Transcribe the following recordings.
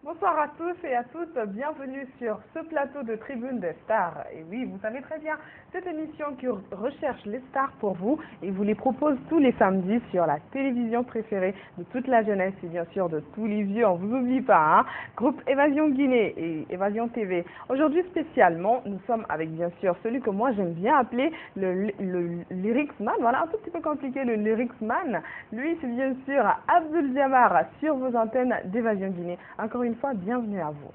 Bonsoir à tous et à toutes, bienvenue sur ce plateau de Tribune des Stars. Et oui, vous savez très bien, cette émission qui recherche les stars pour vous et vous les propose tous les samedis sur la télévision préférée de toute la jeunesse et bien sûr de tous les vieux, on vous oublie pas, hein. Groupe Évasion Guinée et Évasion TV. Aujourd'hui spécialement, nous sommes avec bien sûr celui que moi j'aime bien appeler le lyricsman, voilà un tout petit peu compliqué, le lyricsman. Lui c'est bien sûr Abdul Jabbar sur vos antennes d'Évasion Guinée. Encore une fois, bienvenue à vous.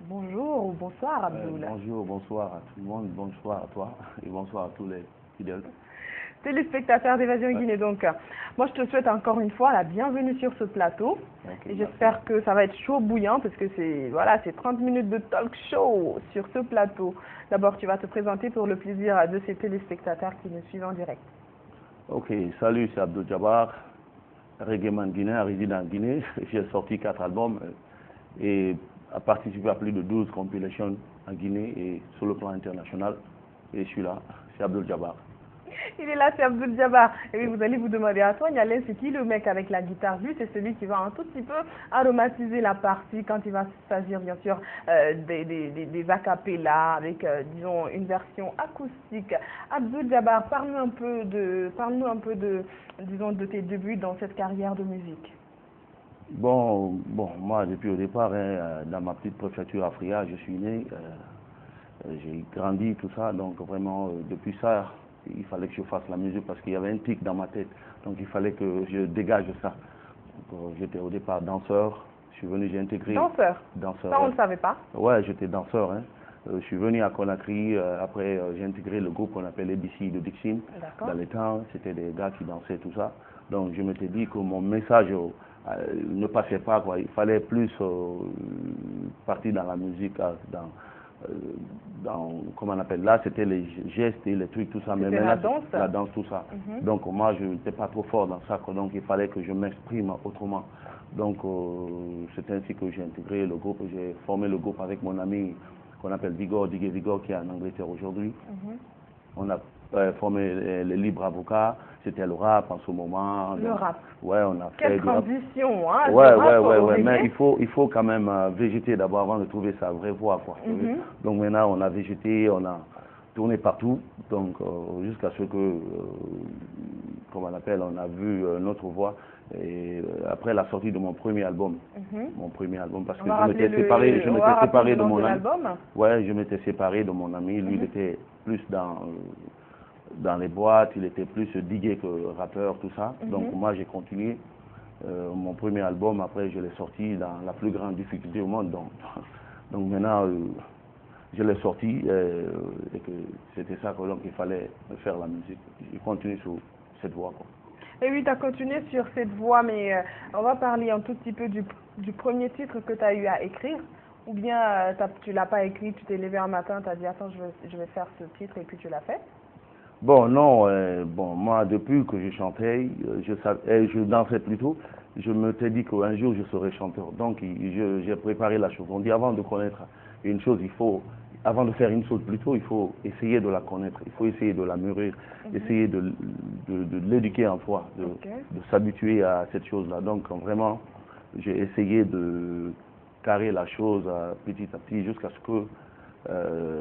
Bonjour ou bonsoir Abdul. Bonjour, bonsoir à tout le monde, bonsoir à toi et bonsoir à tous les fidèles. Téléspectateurs d'Évasion Guinée, donc moi je te souhaite encore une fois la bienvenue sur ce plateau. Et j'espère que ça va être chaud bouillant parce que c'est 30 minutes de talk show sur ce plateau. D'abord tu vas te présenter pour le plaisir de ces téléspectateurs qui nous suivent en direct. Ok, salut, c'est Abdul Jabbar, reggaeman guinéen, résident en Guinée. J'ai sorti 4 albums et a participé à plus de 12 compilations en Guinée et sur le plan international. Et je suis là, c'est Abdul Jabbar. Il est là, c'est Abdul Jabbar. Et oui, vous allez vous demander à toi, Nialé, c'est qui le mec avec la guitare? Lui, c'est celui qui va un tout petit peu aromatiser la partie quand il va s'agir, bien sûr, des acapellas avec, disons, une version acoustique. Abdul Jabbar, parle-nous un peu de, disons, de tes débuts dans cette carrière de musique. Bon, moi, depuis au départ, dans ma petite préfecture Africa, je suis né, j'ai grandi, tout ça, donc vraiment, depuis ça, il fallait que je fasse la musique parce qu'il y avait un tic dans ma tête, donc il fallait que je dégage ça. J'étais au départ danseur, je suis venu, j'ai intégré... Danseur? Ça, on ne le savait pas. Ouais, j'étais danseur, hein. Je suis venu à Conakry, après j'ai intégré le groupe qu'on appelait ABC de Dixon. Dans les temps, c'était des gars qui dansaient, tout ça. Donc je m'étais dit que mon message ne passait pas, quoi. Il fallait plus partir dans la musique, comment on appelle, là c'était les gestes et les trucs, tout ça. Mais maintenant, la danse, tout ça. Donc moi, je n'étais pas trop fort dans ça, quoi. Donc il fallait que je m'exprime autrement. Donc c'est ainsi que j'ai intégré le groupe, j'ai formé le groupe avec mon ami qu'on appelle Vigor, Digue Vigor, qui est en Angleterre aujourd'hui. On a formé les libres avocats, c'était le rap en ce moment. Le rap. Ouais, on a fait. Quelle transition, hein? Ouais, mais il faut quand même végéter d'abord avant de trouver sa vraie voie, quoi. Donc maintenant, on a végété, on a tourné partout, donc jusqu'à ce que, comme on appelle, on a vu notre voie. Et après la sortie de mon premier album, parce que je m'étais séparé de mon ami. Ouais, je m'étais séparé de mon ami. Lui, il était plus dans les boîtes, il était plus digué que rappeur, tout ça. Donc moi, j'ai continué mon premier album. Après, je l'ai sorti dans la plus grande difficulté au monde. Donc maintenant, je l'ai sorti et que c'était ça qu'il fallait faire la musique. Je continue sur cette voie, quoi. Et oui, tu as continué sur cette voie, mais on va parler un tout petit peu du premier titre que tu as eu à écrire. Ou bien tu ne l'as pas écrit, tu t'es levé un matin, tu as dit attends, je vais faire ce titre et puis tu l'as fait? Bon, non, moi, depuis que je chantais, je dansais plutôt, je me suis dit qu'un jour je serais chanteur. Donc j'ai préparé la chose. On dit avant de connaître une chose, avant de faire une chose plutôt, il faut essayer de la connaître, il faut essayer de la mûrir, essayer de l'éduquer en toi, de s'habituer à cette chose-là. Donc vraiment, j'ai essayé de carrer la chose petit à petit jusqu'à ce que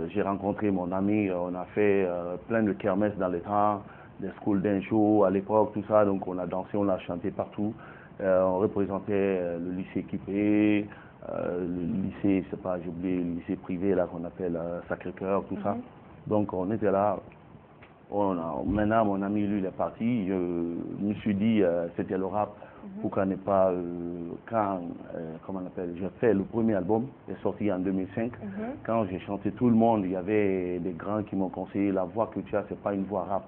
j'ai rencontré mon ami, on a fait plein de kermesses dans les temps, des school dance shows à l'époque, tout ça, donc on a dansé, on a chanté partout. On représentait le lycée équipé, le lycée, je sais pas, j'ai oublié, le lycée privé là qu'on appelle Sacré-Cœur, tout ça. Donc on était là. Maintenant mon ami lui il est parti, je me suis dit c'était le rap, pourquoi ne pas comment on appelle, j'ai fait le premier album, il est sorti en 2005. Quand j'ai chanté tout le monde, il y avait des grands qui m'ont conseillé la voix que tu as, c'est pas une voix rap.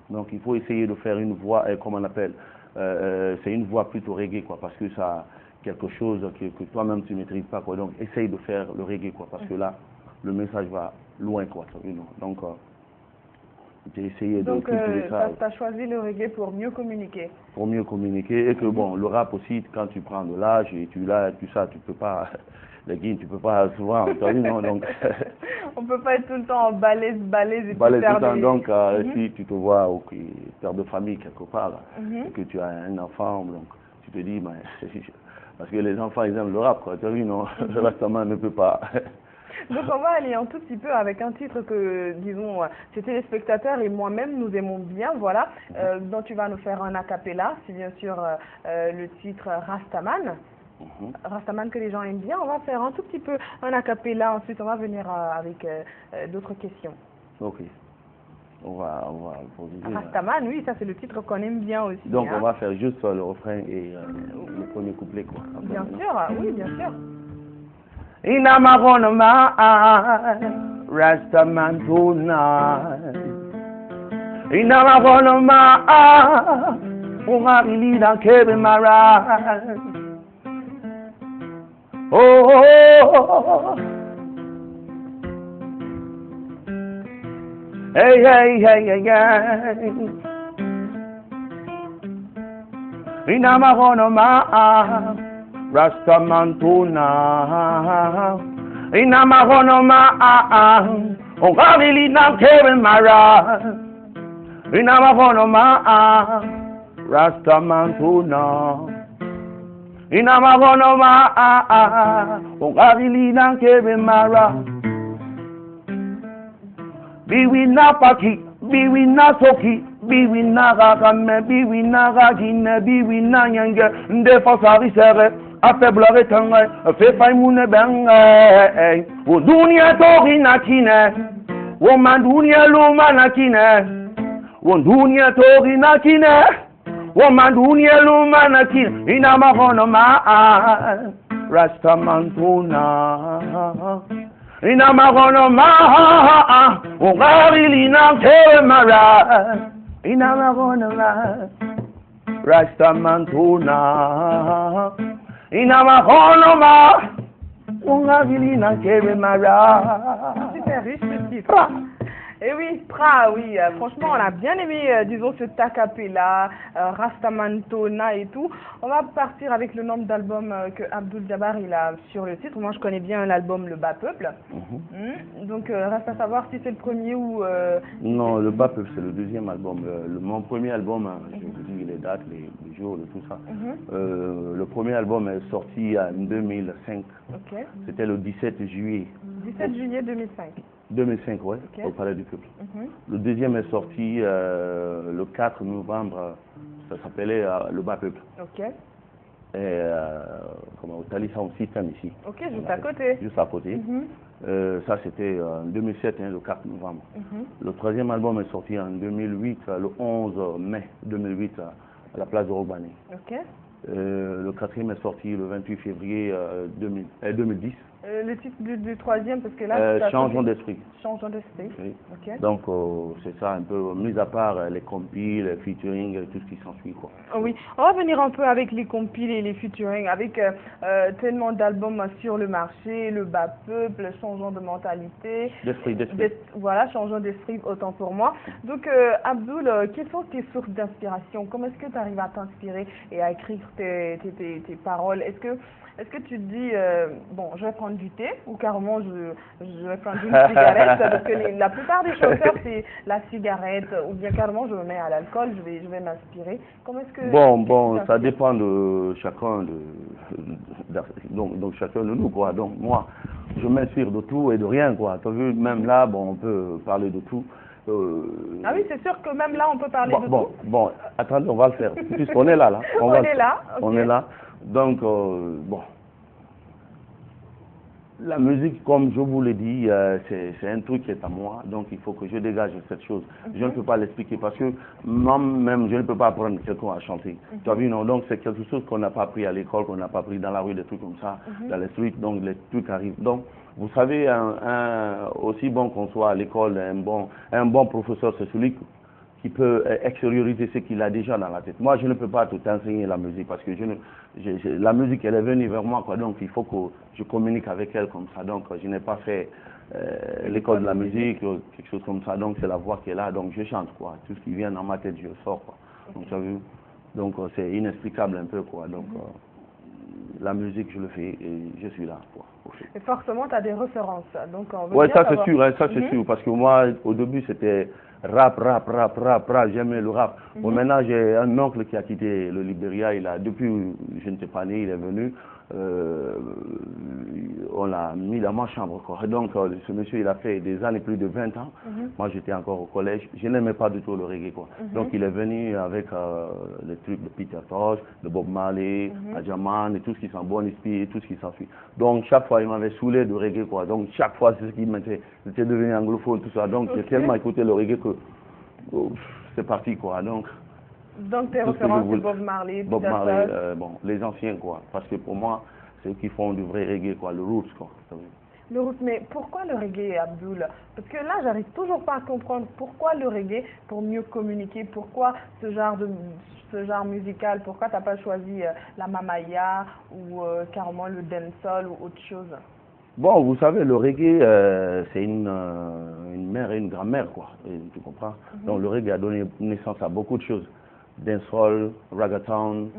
Donc il faut essayer de faire une voix, comment on appelle, c'est une voix plutôt reggae, quoi, parce que ça quelque chose que toi-même tu ne maîtrises pas, quoi. Donc essaye de faire le reggae, quoi, parce que là le message va loin, quoi. Donc, j'ai essayé de Donc, cultiver ça. tu as choisi le reggae pour mieux communiquer. Pour mieux communiquer. Et que, bon, le rap aussi, quand tu prends de l'âge et tu peux pas... Les guides, tu peux pas souvent, tu as vu, non? Donc, on peut pas être tout le temps en balèze et tout le temps. des... Donc, si tu te vois, père de famille quelque part, là, et que tu as un enfant, donc, tu te dis, parce que les enfants, ils aiment le rap, quoi. Tu as vu, non? Le restement ne peut pas... Donc on va aller un tout petit peu avec un titre que, disons, ces téléspectateurs et moi-même nous aimons bien, voilà, dont tu vas nous faire un a cappella, c'est bien sûr le titre Rastaman. Rastaman que les gens aiment bien, on va faire un tout petit peu un a cappella, ensuite on va venir avec d'autres questions. Ok. On va poser. Rastaman, oui, ça c'est le titre qu'on aime bien aussi. Donc hein. on va faire juste le refrain et le premier couplet, quoi. Bien sûr, oui, bien sûr. Inamagona man, Rastaman tonight. Inamagona man, ungarilida kebe mara. Oh, hey, hey, hey, hey, hey. Inamagona man. Rastaman tonight. Inamagona man, ongarili na kebe mara. Inamagona man, Rastaman tonight. Inamagona man, ongarili na kebe mara. Biwi na paki, biwi na soki, biwi na gagame, biwi na gagine, biwi na nyenge, nde fasari sere. Affaiblir etangay, fait faille moune bengay. O dunia tori nakine, o man dunia luma nakine, o dunia tori nakine, o man dunia luma nakine. Inamagona man, Rastaman tonight. Inamagona man, o garili na kemara. Inamagona man, Rastaman tonight. Inamagona man, ungavilina na kebe mara. Super riche ce titre. Et oui, Pra, oui, franchement, on a bien aimé, disons, ce Takapela, Rastaman Tona et tout. On va partir avec le nombre d'albums que Abdul Jabbar il a sur le titre. Moi, je connais bien l'album Le Bas Peuple. Donc, reste à savoir si c'est le premier ou... Non, Le Bas Peuple, c'est le deuxième album. Mon premier album, je vous dis les dates, les jours, tout ça. Le premier album est sorti en 2005. Okay. C'était le 17 juillet. 17 juillet 2005. 2005, ouais, au Palais du Peuple. Le deuxième est sorti le 4 novembre, ça s'appelait Le Bas Peuple. Ok. Et au Tali Sound System ici. Ok, juste à côté. Juste à côté. Ça c'était en 2007, le 4 novembre. Le troisième album est sorti en 2008, le 11 mai 2008, à la place de Rogbani. Ok. Le quatrième est sorti le 28 février 2010. Le titre du troisième, parce que là... Changeons d'esprit. Changeons d'esprit. Oui. Okay. Donc, c'est ça un peu, mis à part les compiles, les featuring, tout ce qui s'ensuit, quoi. Oui, on va venir un peu avec les compiles et les featuring, avec tellement d'albums sur le marché, Le Bas Peuple, Changeons de mentalité. D'esprit. Voilà, Changeons d'esprit, autant pour moi. Donc, Abdul, quelles sont tes sources d'inspiration? Comment est-ce que tu arrives à t'inspirer et à écrire tes paroles? Est-ce que tu te dis, bon, je vais prendre du thé, ou carrément je vais prendre une cigarette, parce que la plupart des chanteurs, c'est la cigarette, ou bien carrément je me mets à l'alcool, je vais m'inspirer. Comment est-ce que... Bon, ça dépend de chacun, donc chacun de nous, quoi. Donc moi, je m'inspire de tout et de rien, quoi. Tu as vu, même là, bon, on peut parler de tout. Ah oui, c'est sûr que même là, on peut parler de tout. Bon, attendez, on va le faire, puisqu'on est là. On est là. On est là. Donc, bon, la musique, comme je vous l'ai dit, c'est un truc qui est à moi, donc il faut que je dégage cette chose. Je ne peux pas l'expliquer parce que moi-même, je ne peux pas apprendre quelqu'un à chanter. Tu as vu, non? Donc c'est quelque chose qu'on n'a pas appris à l'école, qu'on n'a pas appris dans la rue, des trucs comme ça, dans les streets, donc les trucs arrivent. Donc, vous savez, aussi bon qu'on soit à l'école, un bon professeur, c'est celui qui peut extérioriser ce qu'il a déjà dans la tête. Moi, je ne peux pas tout enseigner la musique parce que la musique, elle est venue vers moi, quoi. Donc, il faut que je communique avec elle comme ça. Donc, je n'ai pas fait l'école de la musique, quelque chose comme ça. Donc, c'est la voix qui est là. Donc, je chante, quoi. Tout ce qui vient dans ma tête, je le sors, quoi. Donc, tu as vu? Donc, c'est inexplicable un peu, quoi. Donc, la musique, je le fais et je suis là, quoi. Et forcément, tu as des références. Donc, ouais, ça c'est sûr, hein, ça c'est sûr. Parce que moi, au début, c'était rap. J'aimais le rap. Bon, maintenant, j'ai un oncle qui a quitté le Libéria. Depuis, je ne sais pas né, il est venu. On l'a mis dans ma chambre, quoi. Donc, ce monsieur, il a fait des années, plus de 20 ans. Moi, j'étais encore au collège. Je n'aimais pas du tout le reggae, quoi. Donc, il est venu avec les trucs de Peter Tosh, de Bob Marley, Adjaman, et tout ce qui sent Bon Esprit, et tout ce qui s'ensuit. Donc, chaque fois, il m'avait saoulé de reggae, quoi. Donc, chaque fois, c'est ce qui m'était. J'étais devenu anglophone, tout ça. Donc, j'ai tellement écouté le reggae que c'est parti, quoi. Donc, tes références, c'est Bob Marley, Bob Marley, bon, les anciens, quoi. Parce que pour moi, c'est eux qui font du vrai reggae, quoi, le roots, quoi. Le roots, mais pourquoi le reggae, Abdoul? Parce que là, j'arrive toujours pas à comprendre pourquoi le reggae, pour mieux communiquer, pourquoi ce genre musical, pourquoi tu n'as pas choisi la mamaya ou carrément le dancehall ou autre chose? Bon, vous savez, le reggae, c'est une mère et une grand-mère, quoi. Et, tu comprends? Donc, le reggae a donné naissance à beaucoup de choses. Dancehall, reggaeton,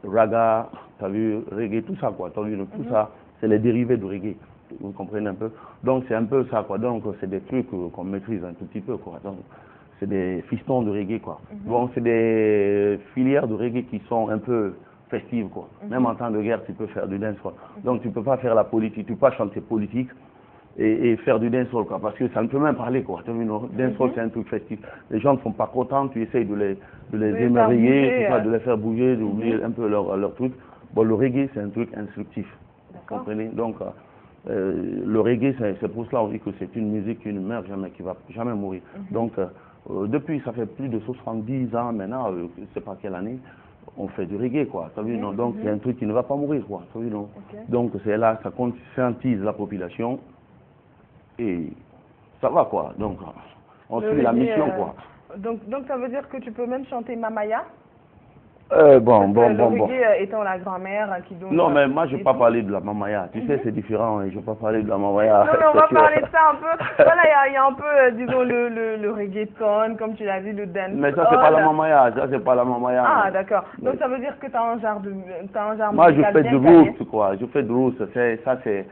raga, t'as vu, reggae, tout ça, quoi. T'as vu, tout ça, c'est les dérivés du reggae. Vous comprenez un peu? Donc, c'est un peu ça, quoi. Donc, c'est des trucs qu'on maîtrise un tout petit peu, quoi. Donc, c'est des fistons de reggae, quoi. Bon, c'est des filières de reggae qui sont un peu festives, quoi. Même en temps de guerre, tu peux faire du dancehall. Donc, tu peux pas faire la politique, tu peux pas chanter politique et faire du dancehall, quoi, parce que ça ne peut même parler, quoi. Dancehall, c'est un truc festif. Les gens ne sont pas contents, tu essayes de les émerveiller, de les faire bouger, d'oublier un peu leur truc. Bon, le reggae, c'est un truc instructif. Vous comprenez? Donc, le reggae, c'est pour cela aussi que c'est une musique qui ne meurt jamais, qui va jamais mourir. Donc, depuis, ça fait plus de 70 ans maintenant, je ne sais pas quelle année, on fait du reggae, quoi. T'as vu, non? Donc, c'est un truc qui ne va pas mourir, quoi. T'as vu, non? Donc, c'est là, ça conscientise la population et ça va, quoi. Donc, on suit la mission, quoi. Donc, ça veut dire que tu peux même chanter Mamaya? Bon. Le reggae étant la grand-mère qui donne... Non, mais moi, je ne vais pas parler de la mamaya. Tu sais, c'est différent. Je ne vais pas parler de la mamaya. Non, mais on va parler de ça un peu. Voilà, il y a un peu, disons, le reggaeton, comme tu l'as dit, le dancehall. Mais ça, c'est pas la mamaya. Ça, c'est pas la mamaya. Ah, d'accord. Donc, ça veut dire que tu as un genre de... Moi, je fais du roots, quoi. Je fais du roots. Ça, c'est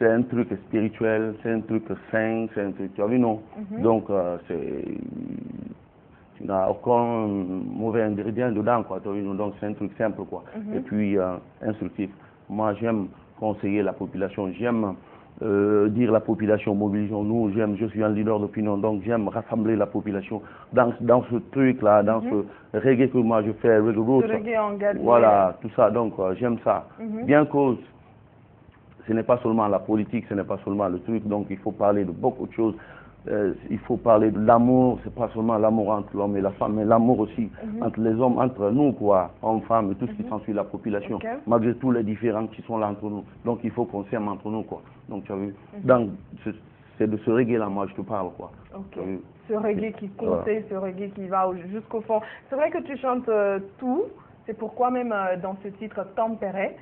un truc spirituel, c'est un truc sain, c'est un truc... Tu as vu, non? Donc, tu n'as aucun mauvais ingrédient dedans, quoi. Donc c'est un truc simple, quoi. Et puis instructif. Moi, j'aime conseiller la population, j'aime dire la population, mobilisons-nous, je suis un leader d'opinion, donc j'aime rassembler la population dans ce truc-là, dans ce reggae que moi je fais, reggae roots. Voilà, tout ça, donc j'aime ça. Bien que ce n'est pas seulement la politique, ce n'est pas seulement le truc, donc il faut parler de beaucoup de choses. Il faut parler de l'amour, c'est pas seulement l'amour entre l'homme et la femme, mais l'amour aussi entre les hommes, entre nous, quoi, hommes, femmes, et tout ce qui s'ensuit, la population, malgré tous les différents qui sont là entre nous. Donc il faut qu'on s'aime entre nous, quoi. Donc tu as vu, donc c'est de ce reggae-là, moi je te parle, quoi. Ce reggae qui conseille, ce reggae qui va jusqu'au fond. C'est vrai que tu chantes tout. C'est pourquoi même dans ce titre Tempéré,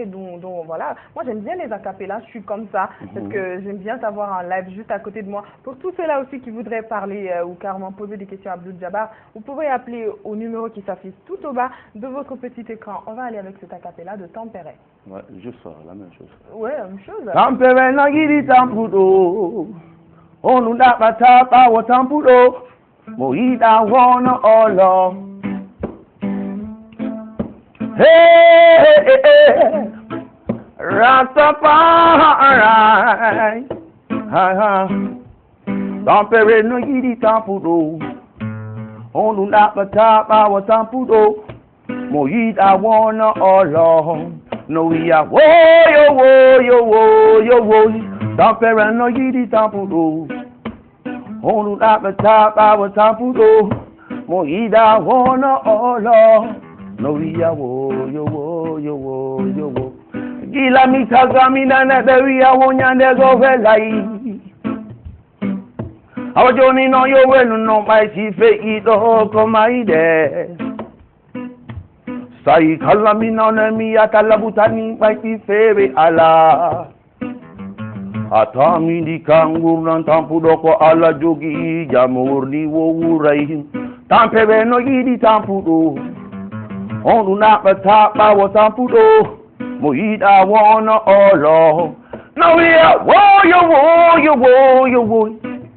dont voilà, moi j'aime bien les acapellas, je suis comme ça, parce que j'aime bien t'avoir en live juste à côté de moi. Pour tous ceux-là aussi qui voudraient parler ou carrément poser des questions à Abdoul Jabbar, vous pouvez appeler au numéro qui s'affiche tout au bas de votre petit écran. On va aller avec cet acapella de Tempéré. Ouais, juste la même chose. Ouais, la même chose. Tempéré nagiri tampudo, onu dapata pawo tampudo, moida wono olo. Hey, Rastafari, Tempéré no yidi tampudo, onu dapata pawo tampudo, moida wono olo. No we are wo yo, Tempéré no yidi tampudo, onu dapata pawo tampudo, moida wono olo. No we are wo yo. Gila mitaga mina na beria wonya nego velai. Awajoni no yo wenu no mai si fe ido komaide. Sai kalamina na mi atalabutani mai si febe ala. Atami di kangur nan tampudoko ala jogi jamur ni wo urai. Tampebe no yidi tampudo. Onu na patapa wo tampudo. Moida wana olo. Now we are wo.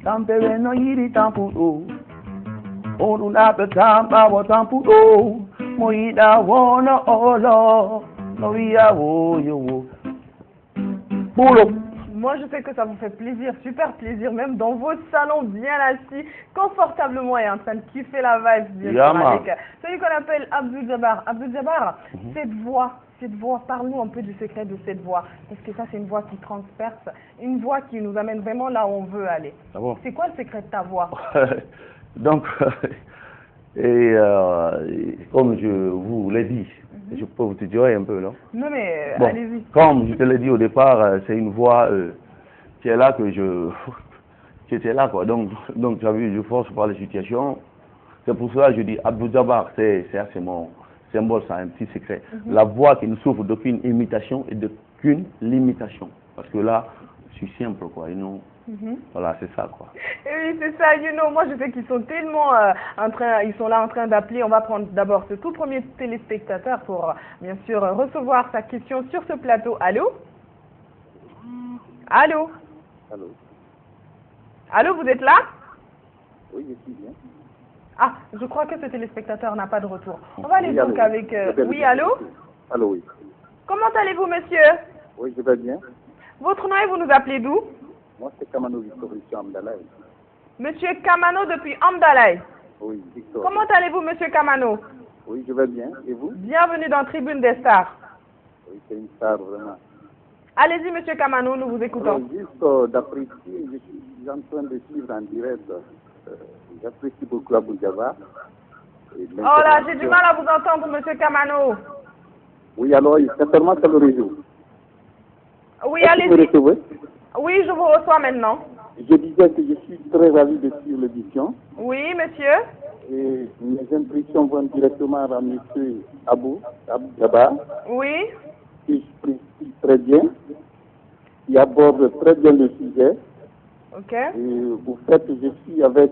Tampebe no yidi tampudo. Onu na patapa wo tampudo. Moida wana olo. Now we are wo. Boulot. Moi, je sais que ça vous fait plaisir, super plaisir, même dans vos salons, bien assis, confortablement et en train de kiffer la vibe, bien sûr, avec celui qu'on appelle Abdou Djabar. Abdou Djabar, cette voix, parle-nous un peu du secret de cette voix, parce que ça, c'est une voix qui transperce, une voix qui nous amène vraiment là où on veut aller. Ah bon? C'est quoi le secret de ta voix? Donc, comme je vous l'ai dit, je peux vous tutoyer un peu, non? Non, mais bon, allez-y. Comme je te l'ai dit au départ, c'est une voix qui est là que qui était là, quoi. Donc tu as vu, je force par les situations. C'est pour cela que je dis Abdou Djabar, c'est mon symbole, c'est un petit secret. La voix qui ne souffre d'aucune imitation et d'aucune limitation. Parce que là, je suis simple, quoi. Et non. Voilà, c'est ça, quoi. Et oui, c'est ça, moi je sais qu'ils sont tellement ils sont là en train d'appeler. On va prendre d'abord ce tout premier téléspectateur pour, bien sûr, recevoir sa question sur ce plateau. Allô? Allô? Allô? Allô, vous êtes là? Oui, je suis bien. Ah, je crois que ce téléspectateur n'a pas de retour. On va aller donc avec... Oui, allô? Allô, oui. Comment allez-vous, monsieur? Oui, je vais bien. Votre nom et vous nous appelez d'où? Moi, c'est Kamano Victor, je suis Amdalaï. Monsieur Kamano depuis Amdalaï. Oui, Victor. Comment allez-vous, monsieur Kamano? Oui, je vais bien. Et vous? Bienvenue dans Tribune des Stars. Oui, c'est une star, vraiment. Allez-y, monsieur Kamano, nous vous écoutons. Alors, juste d'apprécier, je suis en train de suivre en direct. J'apprécie beaucoup Abdou Djabar. Oh là, j'ai du mal à vous entendre, monsieur Kamano. Oui, alors, certainement, c'est le réseau. Oui, allez-y. Oui, je vous reçois maintenant. Je disais que je suis très ravi de suivre l'édition. Oui, monsieur. Et mes impressions vont directement à M. Abdou Djabar. Oui. Que je précise très bien, qui aborde très bien le sujet. Ok. Et au fait, je suis avec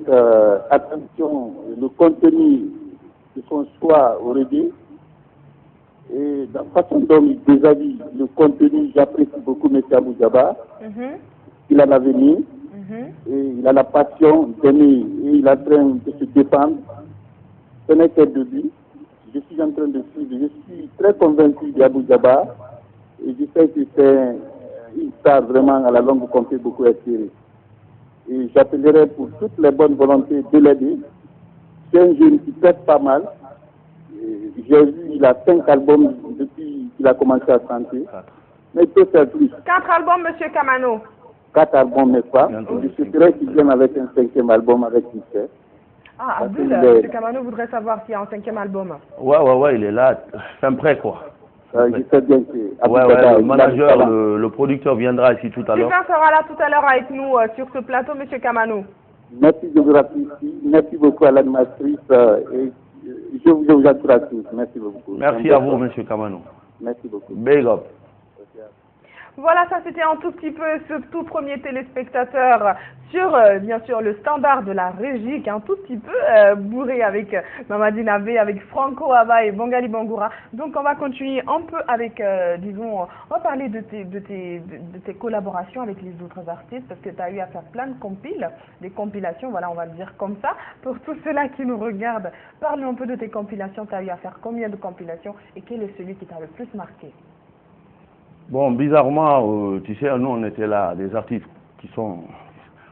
attention le contenu de son choix au réveil. Et la façon dont il déshabille le contenu, j'apprécie beaucoup M. Abdou Djabar. Il a l'avenir, et il a la passion d'aimer, et il est en train de se défendre. Ce n'est qu'un début. Je suis en train de suivre, je suis très convaincu d'Abdou Djabar, et je sais que c'est une star vraiment à la longue qu'on fait beaucoup espérer. Et j'appellerai pour toutes les bonnes volontés de l'aider. C'est un jeune qui pèse pas mal. J'ai vu, il a 5 albums depuis qu'il a commencé à chanter. Mais il peut faire plus. 4 albums, monsieur Kamano. 4 albums, n'est-ce pas? Je souhaiterais qu'il vienne avec un 5e album avec Michel. Ah, Abdou, monsieur Kamano voudrait savoir s'il y a un 5e album. Ouais, il est là, fin prêt, quoi. Je sais bien que... le manager, le producteur viendra ici tout à l'heure. Sylvain sera là tout à l'heure avec nous sur ce plateau, monsieur Kamano. Merci de vous rappeler ici. Merci beaucoup à l'animatrice. Et je vous encourage tous. Merci beaucoup. Merci à vous, monsieur Kamano. Merci beaucoup. Big up. Voilà, ça c'était un tout petit peu ce tout premier téléspectateur sur, bien sûr, le standard de la régie, qui est un tout petit peu bourré avec Mamadi Navé, avec Franco Aba et Bongali Bangoura. Donc on va continuer un peu avec, disons, on va parler de tes collaborations avec les autres artistes, parce que tu as eu à faire plein de des compilations, voilà, on va le dire comme ça. Pour tous ceux-là qui nous regardent, parle-nous un peu de tes compilations, tu as eu à faire combien de compilations et quel est celui qui t'a le plus marqué? Bon, bizarrement, tu sais, nous on était là, des artistes qui sont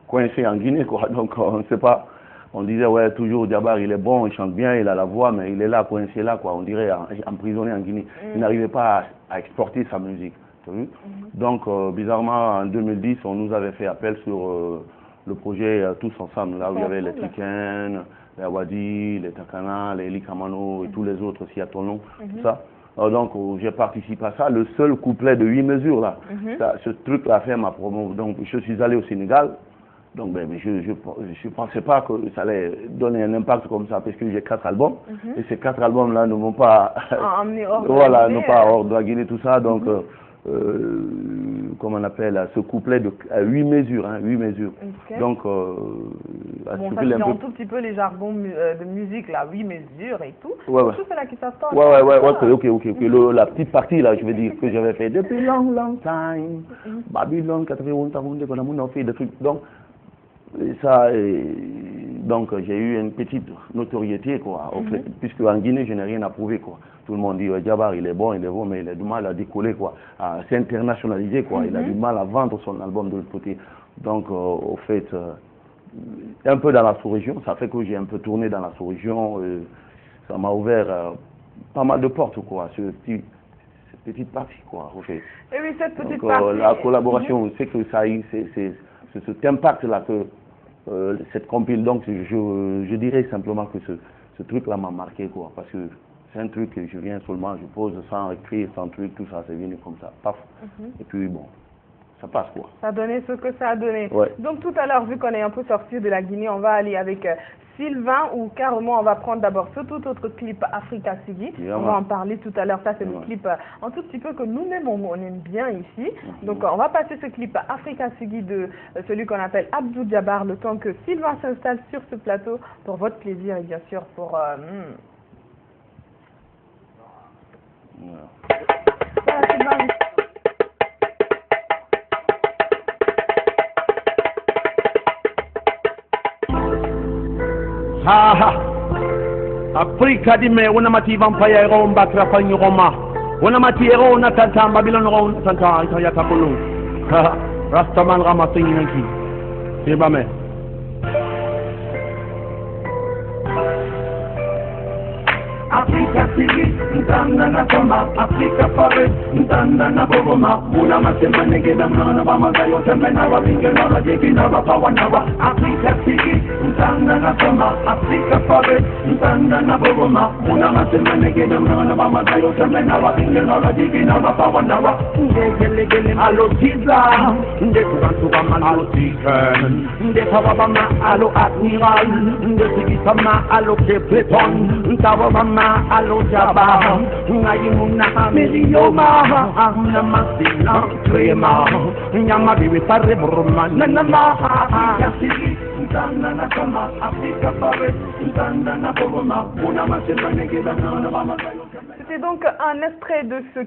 coincés en Guinée, quoi. Donc on ne sait pas, on disait, ouais, toujours Djabar, il est bon, il chante bien, il a la voix, mais il est là, coincé là, quoi. On dirait emprisonné en Guinée. Il n'arrivait pas à exporter sa musique. Tu as vu? Donc, bizarrement, en 2010, on nous avait fait appel sur le projet Tous Ensemble, là où il y avait les Tiken, les Awadi, les Takana, les Eli Kamano et tous les autres aussi à ton nom, tout ça. Donc, j'ai participé à ça. Le seul couplet de 8 mesures, là, ce truc-là a fait ma promo. Donc, je suis allé au Sénégal. Donc, ben, je pensais pas que ça allait donner un impact comme ça, parce que j'ai 4 albums, et ces 4 albums-là ne vont pas, voilà, ne pas hors de la Guinée, tout ça, donc, comment on appelle, ce couplet de 8 mesures, hein, 8 mesures. Okay. Donc, bon, ça c'est un tout petit peu les jargons de musique, là, 8 mesures et tout. Ouais, Tout c'est là qui s'attend. ok. La petite partie, là, je veux dire, que j'avais fait depuis long time, Babylone, 91, on a fait des trucs, donc, et ça, donc j'ai eu une petite notoriété, quoi, au fait, puisque en Guinée, je n'ai rien à prouver, quoi. Tout le monde dit, Djabar, il est bon, mais il a du mal à décoller, quoi, à s'internationaliser, quoi. Il a du mal à vendre son album de l'autre côté. Donc, au fait, un peu dans la sous-région, ça fait que j'ai un peu tourné dans la sous-région, ça m'a ouvert pas mal de portes, quoi, cette petite partie, quoi, au fait. Et oui, cette petite donc, partie. la collaboration, c'est que ça a eu, c'est cet impact-là que cette compile, donc je dirais simplement que ce truc-là m'a marqué, quoi, parce que c'est un truc que je viens seulement, je pose sans écrire, sans truc, tout ça, c'est venu comme ça, paf, et puis bon, ça passe, quoi. Ça a donné ce que ça a donné. Ouais. Donc tout à l'heure, vu qu'on est un peu sorti de la Guinée, on va aller avec Sylvain, ou carrément on va prendre d'abord ce tout autre clip Africa Siggi. On va en parler tout à l'heure. Ça c'est le clip un tout petit peu que nous-mêmes on aime bien ici. Donc on va passer ce clip Africa Siggi de celui qu'on appelle Abdou Djabar, le temps que Sylvain s'installe sur ce plateau pour votre plaisir et bien sûr pour... Voilà, Sylvain. Afrika di me wana mati vampire ro mbakra fanyi roma wana mati ro na tanta Babylon ro tanta ya takulu Rastaman ramasingi nanki seba me Afrika Siggi, Ntanda na Koma, Afrika Pare, Ntanda na Bogoma, Muna Masema Negeda Mna Bama Gayo Temena Rabinga Nara Jeki Nara Pawa Nara, Afrika Siggi, Ntanda na Koma, Afrika Pare, Ntanda na Bogoma, Muna Masema Negeda Mna Bama Gayo Temena Rabinga Nara Jeki Nara Pawa Nara, Ndegele Alo Tiza, Ndetubantu Bama Alo Tiken, Ndetawabama Alo Admiral, Ndetigitama Alo Kepleton, Ntawabama Alo Djabar, Ngayimuna Milioma, Namasina Trema, Nyamabi Pare Bruma, Nanama, Nana Kama, Afrika Pare, Nana Bogoma, Munamasema Negeda Nana Bama. C'était donc un extrait de ce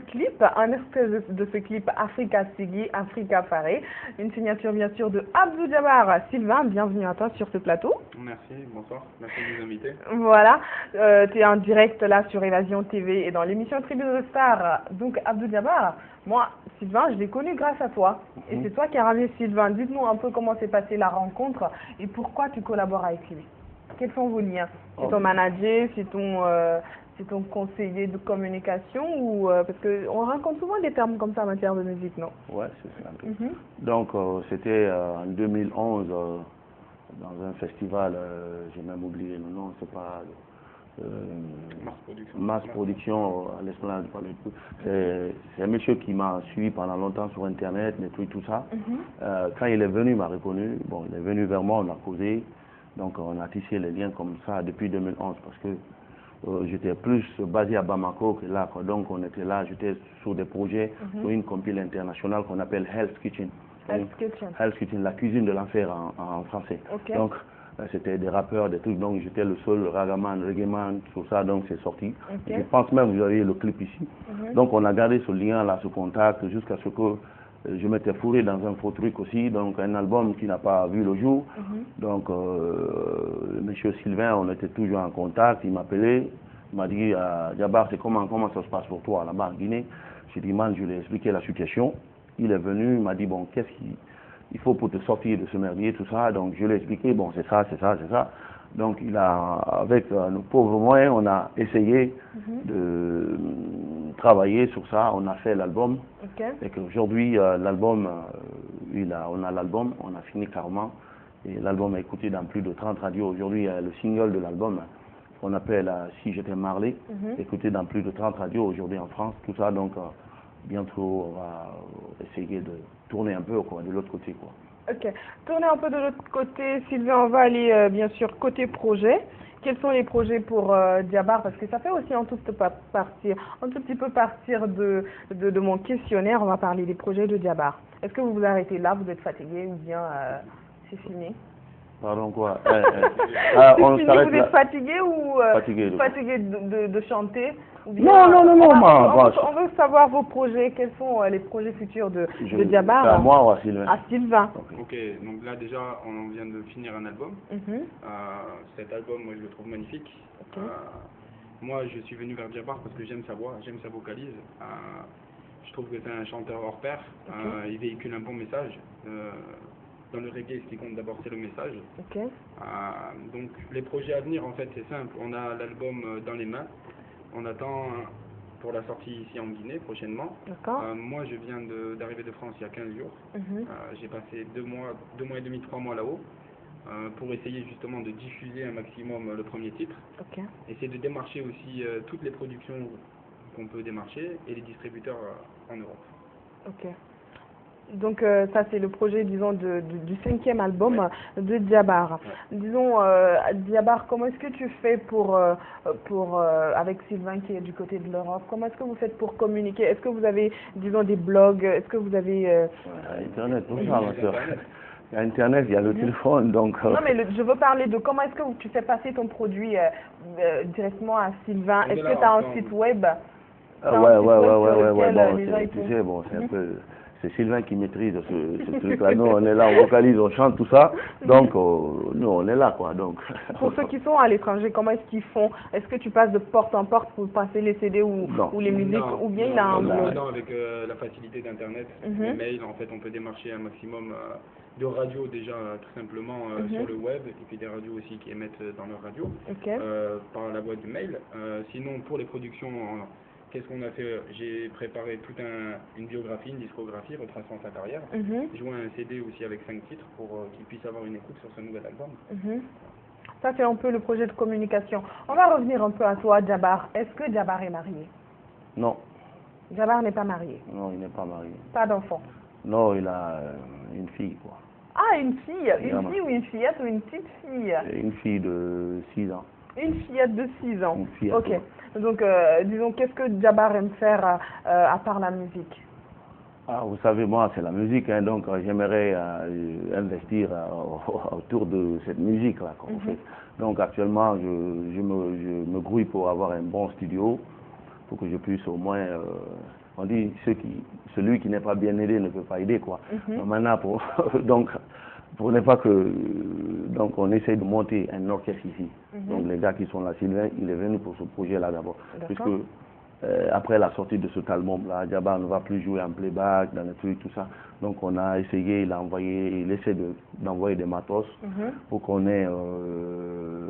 clip, Africa Siggi, Africa Paré, une signature bien sûr de Abdou Djabar. Sylvain, bienvenue à toi sur ce plateau. Merci, bonsoir, merci de nous inviter. Voilà, tu es en direct là sur Évasion TV et dans l'émission Tribune de Stars. Donc Abdou Djabar, moi, Sylvain, je l'ai connu grâce à toi. Et c'est toi qui as ramené Sylvain. Dites-nous un peu comment s'est passée la rencontre et pourquoi tu collabores avec lui. Quels sont vos liens? C'est ton manager, c'est ton conseiller de communication ou parce qu'on rencontre souvent des termes comme ça en matière de musique, non? Ouais, c'est ça. Donc c'était en 2011 dans un festival, j'ai même oublié le nom, c'est pas Mass Production à l'Esplanade du Palais. C'est un monsieur qui m'a suivi pendant longtemps sur internet, des trucs, tout ça. Quand il est venu, il m'a reconnu. Bon, il est venu vers moi, on a causé. Donc on a tissé les liens comme ça depuis 2011 parce que j'étais plus basé à Bamako que là, quoi. Donc on était là, j'étais sur des projets, sur une compile internationale qu'on appelle Hell's Kitchen. Hell's Kitchen, la cuisine de l'enfer en français. Donc c'était des rappeurs, des trucs, donc j'étais le seul ragaman, reggaeman, tout ça, donc c'est sorti. Je pense même que vous avez le clip ici. Donc on a gardé ce lien là, ce contact, jusqu'à ce que je m'étais fourré dans un faux truc aussi, donc un album qui n'a pas vu le jour. Donc, monsieur Sylvain, on était toujours en contact, il m'appelait, il m'a dit, Djabar, comment ça se passe pour toi là-bas en Guinée? J'ai dit, man, je lui ai expliqué la situation. Il est venu, il m'a dit, bon, qu'est-ce qu'il faut pour te sortir de ce merdier, tout ça. Donc, je lui ai expliqué, bon, c'est ça. Donc, il a, avec nos pauvres moyens, on a essayé de travailler sur ça. On a fait l'album. Et qu'aujourd'hui, l'album, on a l'album, on a fini carrément. Et l'album est écouté dans plus de 30 radios. Aujourd'hui, le single de l'album, qu'on appelle Si j'étais Marley, écouté dans plus de 30 radios aujourd'hui en France, tout ça. Donc, bientôt, on va essayer de tourner un peu quoi, de l'autre côté, quoi. Ok. Tournez un peu de l'autre côté, Sylvain, on va aller bien sûr côté projet. Quels sont les projets pour Diabar? Parce que ça fait aussi un tout petit peu partir de mon questionnaire. On va parler des projets de Diabar. Est-ce que vous vous arrêtez là? Vous êtes fatigué ou bien c'est fini? Pardon, quoi? C'est On fini, s'arrête vous là. êtes fatigué ou Fatigué de chanter ou bien, Non, on veut savoir vos projets. Quels sont les projets futurs de Diabar? À moi ou à Sylvain? À Sylvain. Ok, donc là déjà on vient de finir un album. Cet album, moi je le trouve magnifique. Moi je suis venu vers Diabar parce que j'aime sa voix, j'aime sa vocalise. Je trouve que c'est un chanteur hors pair. Il véhicule un bon message. Dans le reggae, ce qui compte d'abord, c'est le message. Donc, les projets à venir, en fait, c'est simple. On a l'album dans les mains. On attend pour la sortie ici en Guinée, prochainement. Moi, je viens d'arriver de France il y a 15 jours. J'ai passé 2 mois et demi, 3 mois là-haut pour essayer justement de diffuser un maximum le premier titre. Essayer de démarcher aussi toutes les productions qu'on peut démarcher et les distributeurs en Europe. Donc ça c'est le projet, disons, du 5e album de Diabar. Disons, Diabar, comment est-ce que tu fais pour avec Sylvain qui est du côté de l'Europe, comment est-ce que vous faites pour communiquer? Est-ce que vous avez, disons, des blogs? Est-ce que vous avez... Internet, tout ça, ma soeur. Il y a Internet, il y a le téléphone, donc... Non, mais je veux parler de comment est-ce que tu fais passer ton produit directement à Sylvain. Est-ce que tu as un site web? Ouais, bon, tu sais, bon, c'est un peu... C'est Sylvain qui maîtrise ce truc-là. Nous, on est là, on vocalise, on chante, tout ça. Donc, nous, on est là, quoi. Donc. Pour ceux qui sont à l'étranger, comment est-ce qu'ils font? Est-ce que tu passes de porte en porte pour passer les CD ou les musiques? Ou bien il a un blog? Non, avec la facilité d'Internet, les mails, en fait, on peut démarcher un maximum de radios déjà, tout simplement, sur le web, et puis des radios aussi qui émettent dans leur radio, par la voie du mail. Sinon, pour les productions... Qu'est-ce qu'on a fait? J'ai préparé toute une biographie, une discographie retraçant sa carrière. Joint un CD aussi avec 5 titres pour qu'il puisse avoir une écoute sur ce nouvel album. Ça, c'est un peu le projet de communication. On va revenir un peu à toi, Diabar. Est-ce que Diabar est marié? Non. Diabar n'est pas marié? Non, il n'est pas marié. Pas d'enfant? Non, il a une fille, quoi. Ah, une fille? Une fille ou une fillette ou une petite fille? Une fille de 6 ans. Une fillette de 6 ans. Une fillette, ok. Donc, disons, qu'est-ce que Diabar aime faire à part la musique? Ah, vous savez, moi, c'est la musique, hein, donc j'aimerais investir autour de cette musique-là. En fait. Donc, actuellement, je me grouille pour avoir un bon studio, pour que je puisse au moins... on dit, celui qui n'est pas bien aidé ne peut pas aider, quoi. Donc, maintenant, pour ne pas que... Donc, on essaie de monter un orchestre ici. Donc, les gars qui sont là, Sylvain, il est venu pour ce projet-là d'abord. Puisque, après la sortie de cet album-là, Diabar ne va plus jouer en playback, dans les trucs, tout ça. Donc, on a essayé, il essaie d'envoyer des matos pour qu'on ait...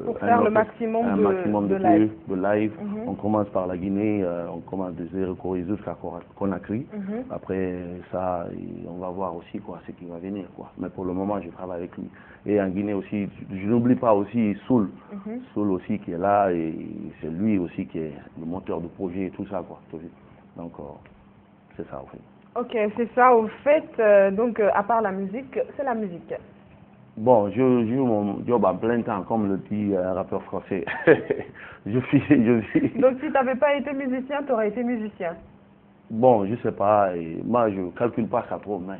pour faire le maximum de live. On commence par la Guinée, on commence de Zéro jusqu'à Conakry. Après ça, on va voir aussi quoi, ce qui va venir. Quoi. Mais pour le moment, je travaille avec lui. Et en Guinée aussi, je n'oublie pas aussi Soul. Soul aussi qui est là, et c'est lui aussi qui est le moteur du projet et tout ça. Quoi. Donc, c'est ça, en fait. Ok, c'est ça, au fait. Donc, à part la musique, c'est la musique. Bon, je joue mon job en plein temps, comme le dit un rappeur français. je suis... Donc, si tu n'avais pas été musicien, tu aurais été musicien? Bon, je sais pas. Et moi, je calcule pas ça trop, mais...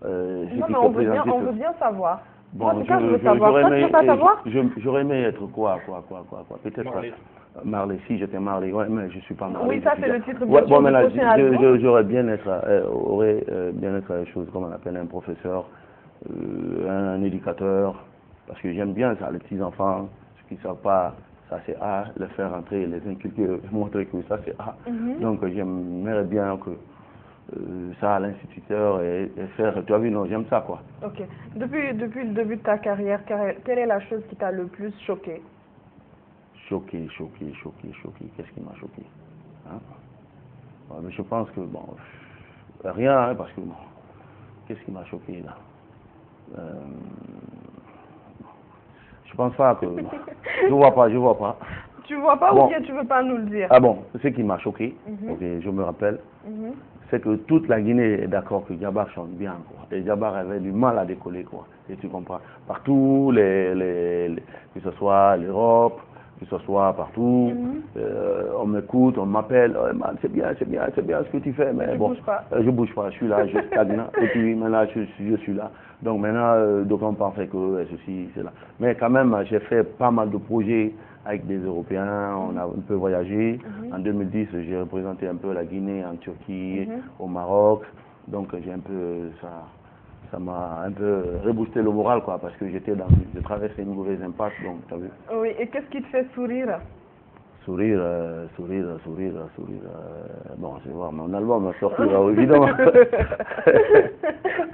non, mais on veut bien savoir. Bon, en tout cas, je veux savoir. Toi, tu veux pas savoir? J'aurais aimé être quoi. Peut-être Marley, si j'étais Marley, ouais, mais je suis pas Marley. Oui, ça c'est le titre bien sûr bon, du prochain album. J'aurais bien être des choses comme on appelle un professeur, un éducateur, parce que j'aime bien ça, les petits enfants, ceux qui ne savent pas, ça c'est A, les faire entrer, les inculquer, montrer que ça c'est A. Donc j'aimerais bien que ça à l'instituteur et faire, tu as vu, non, j'aime ça quoi. Ok. Depuis le début de ta carrière, quelle est la chose qui t'a le plus choqué? Choqué. Qu'est-ce qui m'a choqué, hein? Mais je pense que, bon, rien, hein, parce que, bon, qu'est-ce qui m'a choqué, là? Je pense pas que... je vois pas. Tu vois pas bon. Ou bien tu veux pas nous le dire? Ah bon, ce qui m'a choqué, ok, je me rappelle, c'est que toute la Guinée est d'accord que Djabar chante bien, quoi. Et Djabar avait du mal à décoller, quoi. Et tu comprends. Partout, que ce soit l'Europe, que ce soit partout, on m'écoute, on m'appelle, oh, man, c'est bien ce que tu fais, mais bon, je bouge pas, je suis là, je stagne, et puis maintenant je suis là. Donc maintenant, d'autres pensaient que ceci, c'est là. Mais quand même, j'ai fait pas mal de projets avec des Européens, on a un peu voyagé. En 2010, j'ai représenté un peu la Guinée en Turquie, au Maroc. Donc j'ai un peu ça m'a un peu reboosté le moral, quoi, parce que je traversais une mauvaise impasse, donc tu as vu. Oui, et qu'est-ce qui te fait sourire? Sourire. Bon, je vais voir mon album sortira évidemment.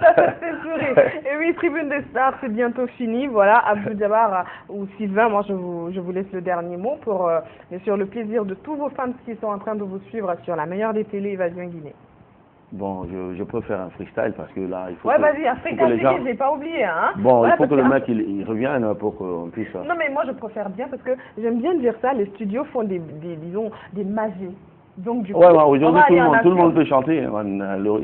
Ça fait sourire. Et oui, Tribune des Stars, c'est bientôt fini. Voilà, Abdou Djabar ou Sylvain, moi je vous laisse le dernier mot pour bien sûr le plaisir de tous vos fans qui sont en train de vous suivre sur la meilleure des télés Évasion Guinée. Bon, je peux faire un freestyle parce que là, il faut ouais, vas-y, un freestyle, gens... j'ai pas oublié, hein. Bon, voilà, il faut que le mec, il revienne pour qu'on puisse... Non, mais moi, je préfère bien parce que j'aime bien dire ça, les studios font disons, des magies. Donc, du coup, ouais, aujourd'hui, tout le monde peut chanter.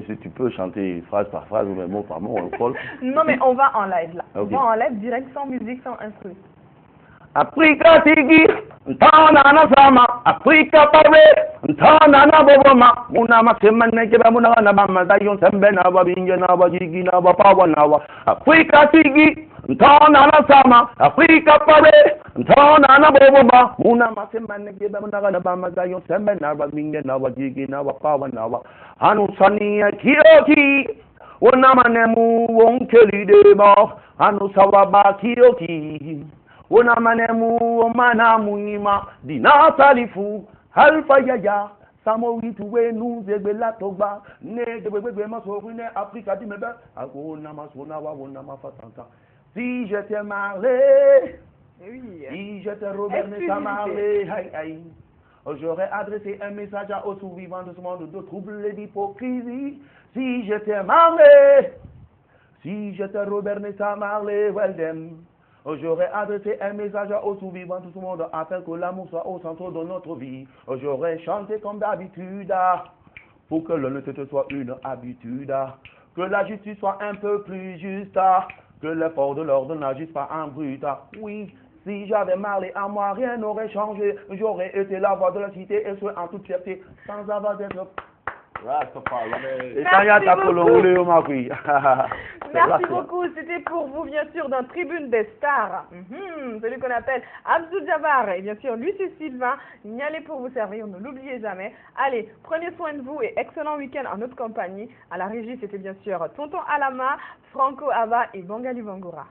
Si tu peux chanter phrase par phrase ou même mot par mot, on le colle. Non, mais on va en live, là. Okay. On va en live direct, sans musique, sans instru. Afrika tigi, ntana sama, Afrika pare, ntana boboma, muna masemane keba muna na bama dayon sembe na babinge na bajigi na bapawa na wa. Afrika tigi, ntana sama, Afrika pare, ntana boboma, muna masemane keba muna na bama dayon sembe na babinge na bajigi na bapawa na wa. Anu sani kiyoki, wona manemu wonkeli deba, anu sawaba kiyoki. Ona manemu omana muima dina salifu alfa yaya samowitu wenu zegbela togba ne gbegbe maso ne Afrika di mebe akona masona wa wona mafatanta si je t'ai marlé si je t'ai Robert Marlé aïe j'aurais adressé un message aux survivants de ce monde de troubles et d'hypocrisie si je t'ai marlé si je t'ai Robert Marlé well them. J'aurais adressé un message aux survivants de tout ce monde afin que l'amour soit au centre de notre vie. J'aurais chanté comme d'habitude pour que l'honnêteté soit une habitude, que la justice soit un peu plus juste, que l'effort de l'ordre n'agisse pas en brut. Oui, si j'avais marlé à moi, rien n'aurait changé. J'aurais été la voix de la cité et ce en toute fierté, sans avoir d'être... Merci beaucoup, c'était pour vous bien sûr dans Tribune des Stars, celui qu'on appelle Abdou Djabar et bien sûr lui c'est Sylvain, Nialé pour vous servir, ne l'oubliez jamais. Allez, prenez soin de vous et excellent week-end en notre compagnie. À la régie c'était bien sûr Tonton Alama, Franco Abba et Bangali Bangoura.